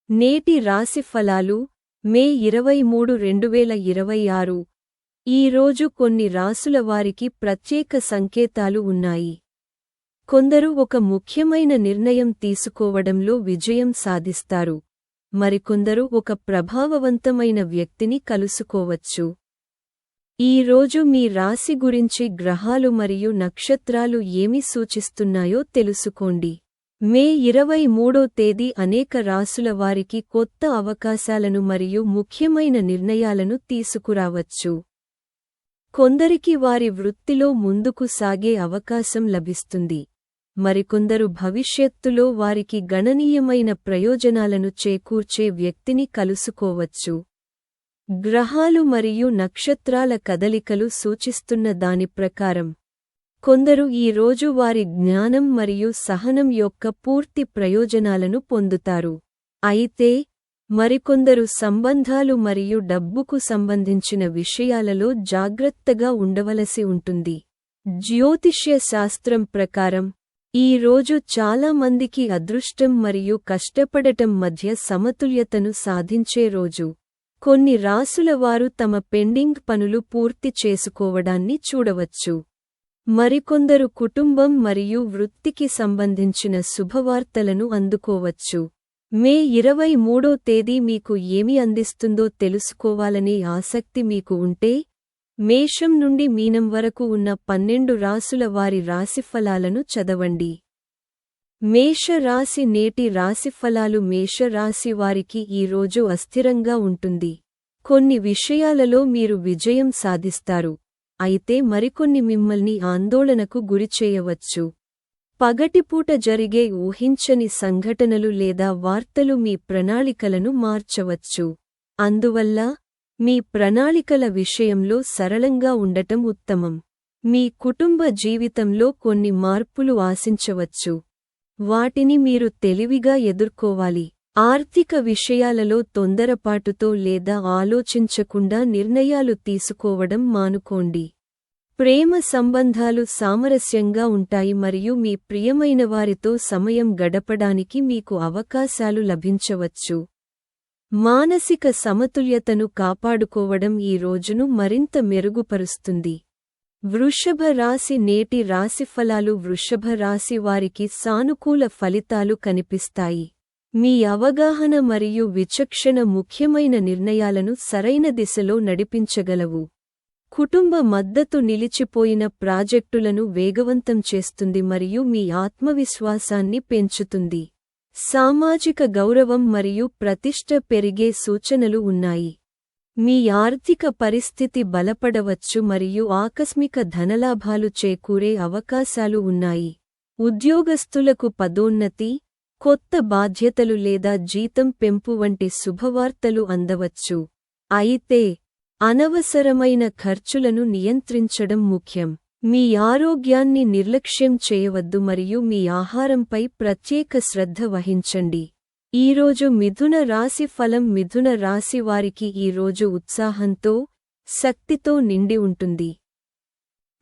నేటి రాశి ఫలాలు మే 23, 2026. ఈరోజు కొన్ని రాసుల వారికి ప్రత్యేక సంకేతాలు ఉన్నాయి. కొందరు ఒక ముఖ్యమైన నిర్ణయం తీసుకోవడంలో విజయం సాధిస్తారు. మరికొందరు ఒక ప్రభావవంతమైన వ్యక్తిని కలుసుకోవచ్చు. ఈ రోజు మీ రాశి గురించి గ్రహాలు మరియు నక్షత్రాలు ఏమి సూచిస్తున్నాయో తెలుసుకోండి. మే 23వ తేదీ అనేక రాసుల వారికి కొత్త అవకాశాలను మరియు ముఖ్యమైన నిర్ణయాలను తీసుకురావచ్చు. కొందరికి వారి వృత్తిలో ముందుకు సాగే అవకాశం లభిస్తుంది. మరికొందరు భవిష్యత్తులో వారికి గణనీయమైన ప్రయోజనాలను చేకూర్చే వ్యక్తిని కలుసుకోవచ్చు. గ్రహాలు మరియు నక్షత్రాల కదలికలు సూచిస్తున్న దాని ప్రకారం కొందరు ఈ రోజు వారి జ్ఞానం మరియు సహనం యొక్క పూర్తి ప్రయోజనాలను పొందుతారు. అయితే మరికొందరు సంబంధాలు మరియు డబ్బుకు సంబంధించిన విషయాలలో జాగ్రత్తగా ఉండవలసి ఉంటుంది. జ్యోతిష్య శాస్త్రం ప్రకారం ఈ రోజు చాలా మందికి అదృష్టం మరియు కష్టపడటం మధ్య సమతుల్యతను సాధించే రోజు. కొన్ని రాసుల వారు తమ పెండింగ్ పనులు పూర్తి చేసుకోవడాన్ని చూడవచ్చు. మరికొందరు కుటుంబం మరియు వృత్తికి సంబంధించిన శుభవార్తలను అందుకోవచ్చు. మే 23వ తేదీ మీకు ఏమి అందిస్తుందో తెలుసుకోవాలనే ఆసక్తి మీకు ఉంటే, మేషం నుండి మీనం వరకు ఉన్న 12 రాసుల వారి రాశిఫలాలను చదవండి. మేష రాశి నేటి రాశిఫలాలు మేష రాశి వారికి ఈ రోజు అస్థిరంగా ఉంటుంది. కొన్ని విషయాలలో మీరు విజయం సాధిస్తారు. అయితే మరికొన్ని మిమ్మల్ని ఆందోళనకు గురిచేయవచ్చు. పగటిపూట జరిగే ఊహించని సంఘటనలు లేదా వార్తలు మీ ప్రణాళికలను మార్చవచ్చు. అందువల్ల మీ ప్రణాళికల విషయంలో సరళంగా ఉండటం ఉత్తమం. మీ కుటుంబ జీవితంలో కొన్ని మార్పులు ఆశించవచ్చు. వాటిని మీరు తెలివిగా ఎదుర్కోవాలి. ఆర్థిక విషయాలలో తొందరపాటుతో లేదా ఆలోచించకుండా నిర్ణయాలు తీసుకోవడం మానుకోండి. ప్రేమ సంబంధాలు సామరస్యంగా ఉంటాయి మరియు మీ ప్రియమైన వారితో సమయం గడపడానికి మీకు అవకాశాలు లభించవచ్చు. మానసిక సమతుల్యతను కాపాడుకోవడం ఈ రోజును మరింత మెరుగుపరుస్తుంది. వృషభ రాశి నేటి రాశిఫలాలు వృషభ రాశి వారికి సానుకూల ఫలితాలు కనిపిస్తాయి. మీ అవగాహన మరియు విచక్షణ ముఖ్యమైన నిర్ణయాలను సరైన దిశలో నడిపించగలవు. కుటుంబ మద్దతు నిలిచిపోయిన ప్రాజెక్టులను వేగవంతం చేస్తుంది మరియు మీ ఆత్మవిశ్వాసాన్ని పెంచుతుంది. సామాజిక గౌరవం మరియు ప్రతిష్ట పెరిగే సూచనలు ఉన్నాయి. మీ ఆర్థిక పరిస్థితి బలపడవచ్చు మరియు ఆకస్మిక ధనలాభాలు చేకూరే అవకాశాలు ఉన్నాయి. ఉద్యోగస్తులకు పదోన్నతి, కొత్త బాధ్యతలు లేదా జీతం పెంపు వంటి శుభవార్తలు అందవచ్చు. అయితే అనవసరమైన ఖర్చులను నియంత్రించడం ముఖ్యం. మీ ఆరోగ్యాన్ని నిర్లక్ష్యం చేయవద్దు మరియు మీ ఆహారంపై ప్రత్యేక శ్రద్ధ వహించండి. ఈరోజు మిథున రాశి ఫలం మిథున రాశి వారికి ఈరోజు ఉత్సాహంతో, శక్తితో నిండి ఉంటుంది.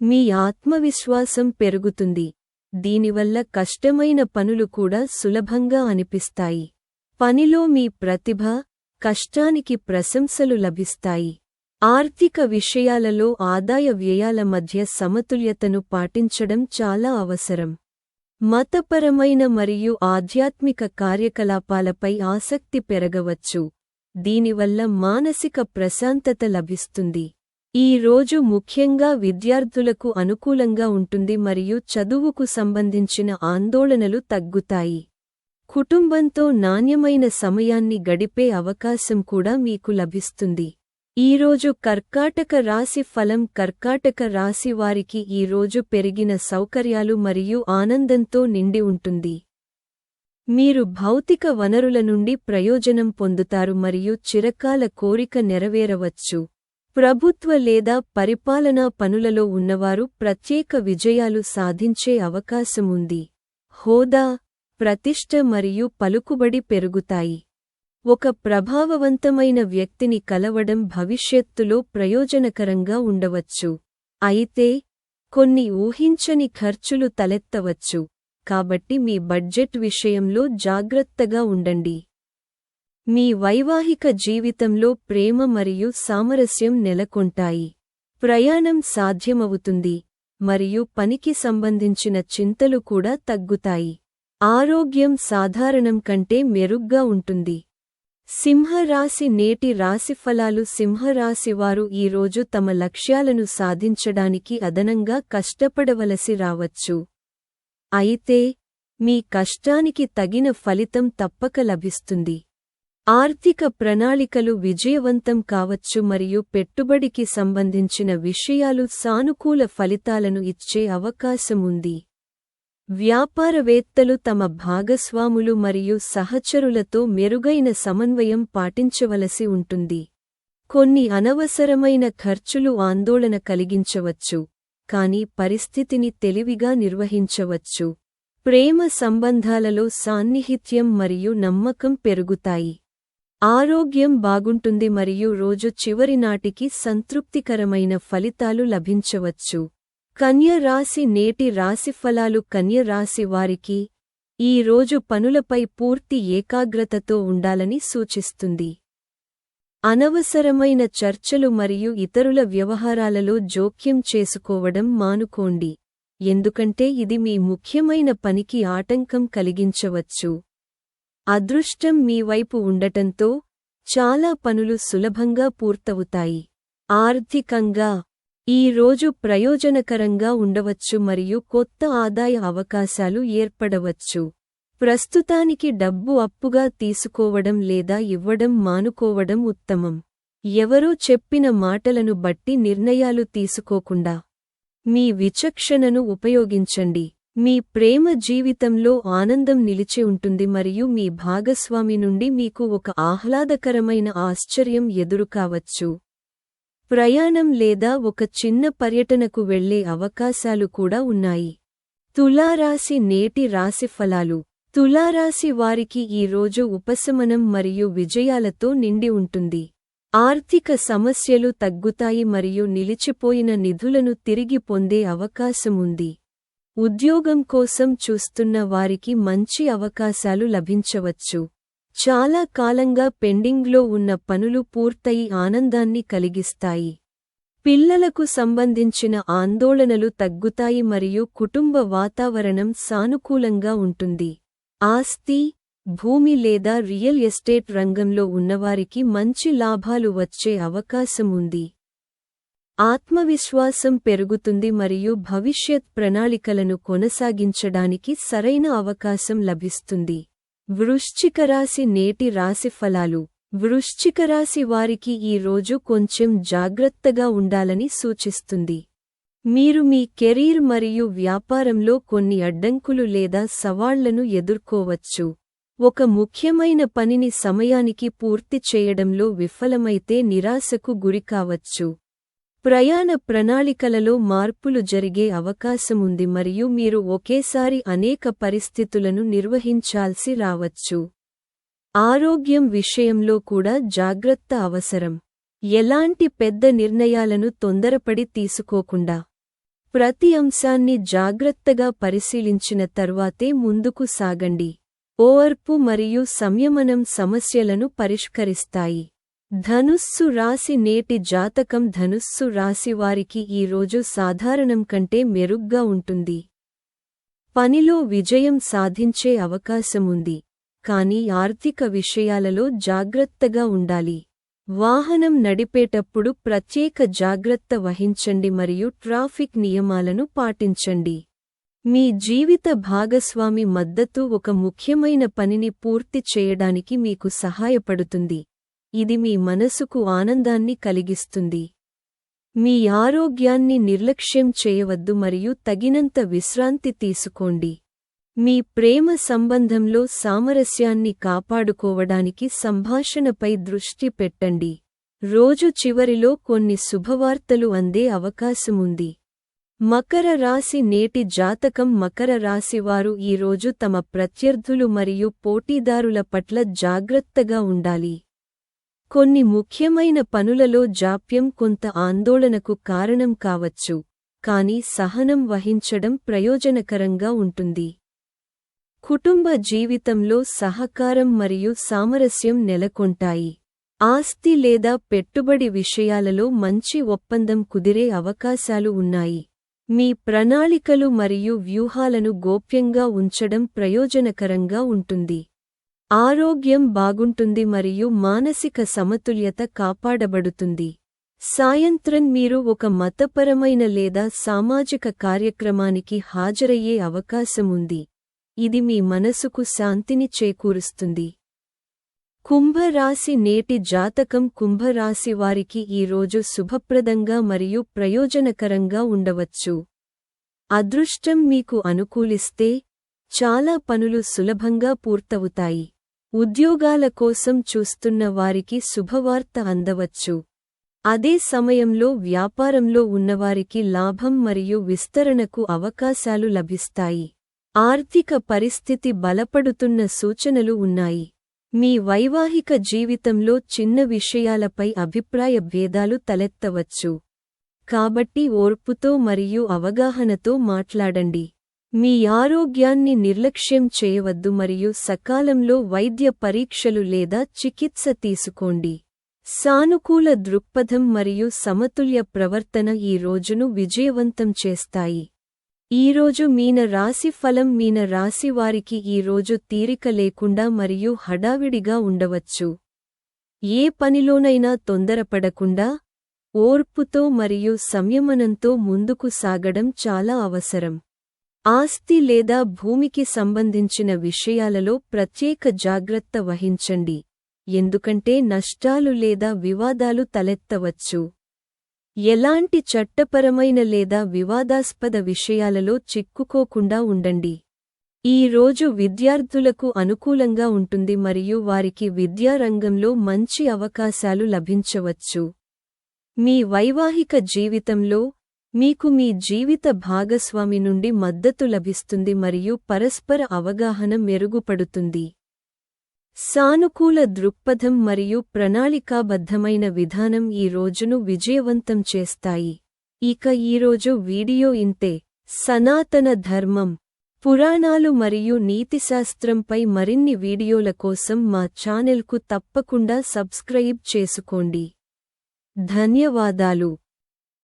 మీ ఆత్మవిశ్వాసం పెరుగుతుంది. దీనివల్ల కష్టమైన పనులు కూడా సులభంగా అనిపిస్తాయి. పనిలో మీ ప్రతిభ, కష్టానికి ప్రశంసలు లభిస్తాయి. ఆర్థిక విషయాలలో ఆదాయ వ్యయాల మధ్య సమతుల్యతను పాటించడం చాలా అవసరం. మతపరమైన మరియు ఆధ్యాత్మిక కార్యకలాపాలపై ఆసక్తి పెరగవచ్చు. దీనివల్ల మానసిక ప్రశాంతత లభిస్తుంది. ఈ రోజు ముఖ్యంగా విద్యార్థులకు అనుకూలంగా ఉంటుంది మరియు చదువుకు సంబంధించిన ఆందోళనలు తగ్గుతాయి. కుటుంబంతో నాణ్యమైన సమయాన్ని గడిపే అవకాశం కూడా మీకు లభిస్తుంది. ఈరోజు కర్కాటక రాశి ఫలం కర్కాటక రాశి వారికి ఈరోజు పెరిగిన సౌకర్యాలు మరియు ఆనందంతో నిండి ఉంటుంది. మీరు భౌతిక వనరుల నుండి ప్రయోజనం పొందుతారు మరియు చిరకాల కోరిక నెరవేరవచ్చు. ప్రభుత్వ లేదా పరిపాలనా పనులలో ఉన్నవారు ప్రత్యేక విజయాలు సాధించే అవకాశం ఉంది. హోదా, ప్రతిష్ట మరియు పలుకుబడి పెరుగుతాయి. ఒక ప్రభావవంతమైన వ్యక్తిని కలవడం భవిష్యత్తులో ప్రయోజనకరంగా ఉండవచ్చు. అయితే కొన్ని ఊహించని ఖర్చులు తలెత్తవచ్చు. కాబట్టి మీ బడ్జెట్ విషయంలో జాగ్రత్తగా ఉండండి. మీ వైవాహిక జీవితంలో ప్రేమ మరియు సామరస్యం నెలకొంటాయి. ప్రయాణం సాధ్యమవుతుంది మరియు పనికి సంబంధించిన చింతలు కూడా తగ్గుతాయి. ఆరోగ్యం సాధారణం కంటే మెరుగ్గా ఉంటుంది. సింహరాశి నేటి రాశిఫలాలు. సింహరాశివారు ఈరోజు తమ లక్ష్యాలను సాధించడానికి అదనంగా కష్టపడవలసి రావచ్చు. అయితే మీ కష్టానికి తగిన ఫలితం తప్పక లభిస్తుంది. ఆర్థిక ప్రణాళికలు విజయవంతం కావచ్చు మరియు పెట్టుబడికి సంబంధించిన విషయాలు సానుకూల ఫలితాలను ఇచ్చే అవకాశం ఉంది. వ్యాపారవేత్తలు తమ భాగస్వాములు మరియు సహచరులతో మెరుగైన సమన్వయం పాటించవలసి ఉంటుంది. కొన్ని అనవసరమైన ఖర్చులు ఆందోళన కలిగించవచ్చు, కానీ పరిస్థితిని తెలివిగా నిర్వహించవచ్చు. ప్రేమ సంబంధాలలో సాన్నిహిత్యం మరియు నమ్మకం పెరుగుతాయి. ఆరోగ్యం బాగుంటుంది మరియు రోజు చివరి నాటికి సంతృప్తికరమైన ఫలితాలు లభించవచ్చు. కన్య రాశి నేటి రాశిఫలాలు. కన్య రాశి వారికి ఈ రోజు పనులపై పూర్తి ఏకాగ్రతతో ఉండాలని సూచిస్తుంది. అనవసరమైన చర్చలు మరియు ఇతరుల వ్యవహారాలలో జోక్యం చేసుకోవడం మానుకోండి, ఎందుకంటే ఇది మీ ముఖ్యమైన పనికి ఆటంకం కలిగించవచ్చు. అదృష్టం మీ వైపు ఉండటంతో చాలా పనులు సులభంగా పూర్తవుతాయి. ఆర్థికంగా ఈ రోజు ప్రయోజనకరంగా ఉండవచ్చు మరియు కొత్త ఆదాయ అవకాశాలు ఏర్పడవచ్చు. ప్రస్తుతానికి డబ్బు అప్పుగా తీసుకోవడం లేదా ఇవ్వడం మానుకోవడం ఉత్తమం. ఎవరో చెప్పిన మాటలను బట్టి నిర్ణయాలు తీసుకోకుండా మీ విచక్షణను ఉపయోగించండి. మీ ప్రేమ జీవితంలో ఆనందం నిలిచి ఉంటుంది మరియు మీ భాగస్వామి నుండి మీకు ఒక ఆహ్లాదకరమైన ఆశ్చర్యం ఎదురుకావచ్చు. ప్రయాణం లేదా ఒక చిన్న పర్యటనకు వెళ్లే అవకాశాలు కూడా ఉన్నాయి. తులారాశి నేటి రాశిఫలాలు. తులారాశి వారికి ఈ రోజు ఉపశమనం మరియు విజయాలతో నిండి ఉంటుంది. ఆర్థిక సమస్యలు తగ్గుతాయి మరియు నిలిచిపోయిన నిధులను తిరిగి పొందే అవకాశం ఉంది. ఉద్యోగం కోసం చూస్తున్న వారికి మంచి అవకాశాలు లభించవచ్చు. చాలా కాలంగా పెండింగ్లో ఉన్న పనులు పూర్తయి ఆనందాన్ని కలిగిస్తాయి. పిల్లలకు సంబంధించిన ఆందోళనలు తగ్గుతాయి మరియు కుటుంబ వాతావరణం సానుకూలంగా ఉంటుంది. ఆస్తి, భూమి లేదా రియల్ ఎస్టేట్ రంగంలో ఉన్నవారికి మంచి లాభాలు వచ్చే అవకాశం ఉంది. ఆత్మవిశ్వాసం పెరుగుతుంది మరియు భవిష్యత్ ప్రణాళికలను కొనసాగించడానికి సరైన అవకాశం లభిస్తుంది. వృశ్చిక రాశి నేటి రాశిఫలాలు. వృశ్చిక రాశి వారికి ఈ రోజు కొంచెం జాగ్రత్తగా ఉండాలని సూచిస్తుంది. మీరు మీ కెరీర్ మరియు వ్యాపారంలో కొన్ని అడ్డంకులు లేదా సవాళ్లను ఎదుర్కోవచ్చు. ఒక ముఖ్యమైన పనిని సమయానికి పూర్తి చేయడంలో విఫలమైతే నిరాశకు గురికావచ్చు. ప్రయాణ ప్రణాళికలలో మార్పులు జరిగే అవకాశముంది మరియు మీరు ఒకేసారి అనేక పరిస్థితులను నిర్వహించాల్సి రావచ్చు. ఆరోగ్యం విషయంలో కూడా జాగ్రత్త అవసరం. ఎలాంటి పెద్ద నిర్ణయాలను తొందరపడి తీసుకోకుండా ప్రతి అంశాన్ని జాగ్రత్తగా పరిశీలించిన తర్వాతే ముందుకు సాగండి. ఓర్పు మరియు సంయమనం సమస్యలను పరిష్కరిస్తాయి. ధనుస్సు రాశి నేటి జాతకం. ధనుస్సు రాశి వారికి ఈ రోజు సాధారణం కంటే మెరుగ్గా ఉంటుంది. పనిలో విజయం సాధించే అవకాశముంది, కానీ ఆర్థిక విషయాలలో జాగ్రత్తగా ఉండాలి. వాహనం నడిపేటప్పుడు ప్రత్యేక జాగ్రత్త వహించండి మరియు ట్రాఫిక్ నియమాలను పాటించండి. మీ జీవిత భాగస్వామి మద్దతు ఒక ముఖ్యమైన పనిని పూర్తి చేయడానికి మీకు సహాయపడుతుంది. ఇది మీ మనసుకు ఆనందాన్ని కలిగిస్తుంది. మీ ఆరోగ్యాన్ని నిర్లక్ష్యం చేయవద్దు మరియు తగినంత విశ్రాంతి తీసుకోండి. మీ ప్రేమ సంబంధంలో సామరస్యాన్ని కాపాడుకోవడానికి సంభాషణపై దృష్టి పెట్టండి. రోజు చివరిలో కొన్ని శుభవార్తలు అందే అవకాశముంది. మకర రాశి నేటి జాతకం. మకర రాశివారు ఈరోజు తమ ప్రత్యర్థులు మరియు పోటీదారుల పట్ల జాగ్రత్తగా ఉండాలి. కొన్ని ముఖ్యమైన పనులలో జాప్యం కొంత ఆందోళనకు కారణం కావచ్చు, కానీ సహనం వహించడం ప్రయోజనకరంగా ఉంటుంది. కుటుంబ జీవితంలో సహకారం మరియు సామరస్యం నెలకొంటాయి. ఆస్తి లేదా పెట్టుబడి విషయాలలో మంచి ఒప్పందం కుదిరే అవకాశాలు ఉన్నాయి. మీ ప్రణాళికలు మరియు వ్యూహాలను గోప్యంగా ఉంచడం ప్రయోజనకరంగా ఉంటుంది. ఆరోగ్యం బాగుంటుంది మరియు మానసిక సమతుల్యత కాపాడబడుతుంది. సాయంత్రం మీరు ఒక మతపరమైన లేదా సామాజిక కార్యక్రమానికి హాజరయ్యే అవకాశముంది. ఇది మీ మనసుకు శాంతిని చేకూరుస్తుంది. కుంభరాశి నేటి జాతకం కుంభరాశి వారికి ఈ రోజు శుభప్రదంగా మరియు ప్రయోజనకరంగా ఉండవచ్చు. అదృష్టం మీకు అనుకూలిస్తే చాలా పనులు సులభంగా పూర్తవుతాయి. ఉద్యోగాల కోసం చూస్తున్న వారికి శుభవార్త అందవచ్చు. అదే సమయంలో వ్యాపారంలో ఉన్నవారికి లాభం మరియు విస్తరణకు అవకాశాలు లభిస్తాయి. ఆర్థిక పరిస్థితి బలపడుతున్న సూచనలు ఉన్నాయి. మీ వైవాహిక జీవితంలో చిన్న విషయాలపై అభిప్రాయ భేదాలు తలెత్తవచ్చు. కాబట్టి ఓర్పుతో మరియు అవగాహనతో మాట్లాడండి. మీ ఆరోగ్యాన్ని నిర్లక్ష్యం చేయవద్దు మరియు సకాలంలో వైద్య పరీక్షలు లేదా చికిత్స తీసుకోండి. సానుకూల దృక్పథం మరియు సమతుల్య ప్రవర్తన ఈ రోజును విజయవంతం చేస్తాయి. ఈరోజు మీన రాశి ఫలం మీన రాశి వారికి ఈ రోజు తీరిక లేకుండా మరియు హడావిడిగా ఉండవచ్చు. ఏ పనిలోనైనా తొందరపడకుండా, ఓర్పుతో మరియు సంయమనంతో ముందుకు సాగడం చాలా అవసరం. ఆస్తి లేదా భూమికి సంబంధించిన విషయాలలో ప్రత్యేక జాగ్రత్త వహించండి, ఎందుకంటే నష్టాలు లేదా వివాదాలు తలెత్తవచ్చు. ఎలాంటి చట్టపరమైన లేదా వివాదాస్పద విషయాలలో చిక్కుకోకుండా ఉండండి. ఈ రోజు విద్యార్థులకు అనుకూలంగా ఉంటుంది మరియు వారికి విద్యారంగంలో మంచి అవకాశాలు లభించవచ్చు. మీ వైవాహిక జీవితంలో మీకు మీ జీవిత భాగస్వామి నుండి మద్దతు లభిస్తుంది మరియు పరస్పర అవగాహన మెరుగుపడుతుంది. సానుకూల దృక్పథం మరియు ప్రణాళికాబద్ధమైన విధానం ఈ రోజును విజయవంతం చేస్తాయి. ఇక ఈరోజు వీడియో ఇంతే. సనాతన ధర్మం, పురాణాలు మరియు నీతిశాస్త్రంపై మరిన్ని వీడియోల కోసం మా ఛానెల్కు తప్పకుండా సబ్స్క్రైబ్ చేసుకోండి. ధన్యవాదాలు.